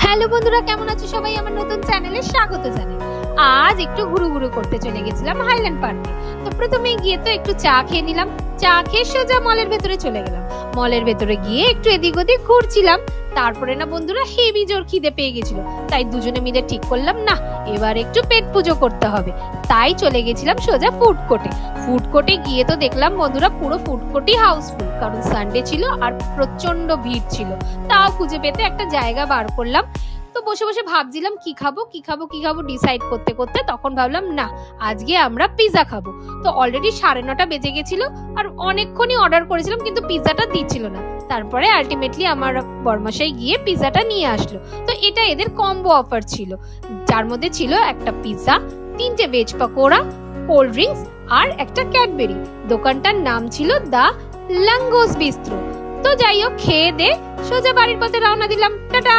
Hello বন্ধুরা, কেমন আছো সবাই? আমার নতুন চ্যানেলে স্বাগত জানাই। আজ একটু ঘুরু করতে চলে গেছিলাম হাইল্যান্ড পার্কে। তো প্রথমে গিয়ে তো একটু চা খেয়ে নিলাম। চা খেয়ে সোজা মলের ভেতরে চলে গেলাম। মলের ভেতরে গিয়ে একটু এদিক ওদিক ঘুরছিলাম। তারপরে না বন্ধুরা হেভি জোর খিদে পেয়ে গেছিল, তাই দুজনে মিলে ঠিক করলাম না এবার একটু পেট পুজো করতে হবে। তাই চলে গেছিলাম সোজা ফুড কোর্টে। ফুড কোর্টে গিয়ে তো দেখলাম বন্ধুরা পুরো ফুড কোর্টই হাউসফুল, কারণ সানডে ছিল আর প্রচন্ড ভিড় ছিল। তাও খুঁজে পেতে একটা জায়গা বার করলাম। তো বসে বসে ভাবছিলাম কি খাবো ডিসাইড করতে করতে তখন ভাবলাম না আজকে আমরা পিৎজা খাবো। তো অলরেডি 9:30 বেজে গেছিল আর অনেকক্ষণই অর্ডার করেছিলাম, কিন্তু পিৎজাটা দিচ্ছিল না। তারপরে আলটিমেটলি আমার বরমশাই গিয়ে পিৎজাটা নিয়ে আসলো। তো এটা এদের কম্বো অফার ছিল, যার মধ্যে ছিল একটা পিৎজা, 3টে ভেজ পকোড়া, কোল্ড ড্রিঙ্কস আর একটা ক্যাডবেরি। দোকানটার নাম ছিল দা লাঙ্গোস বিস্ট্রো। তো যাই হোক, খেয়ে দে সোজা বাড়ির পথে রওনা দিলাম। টাটা।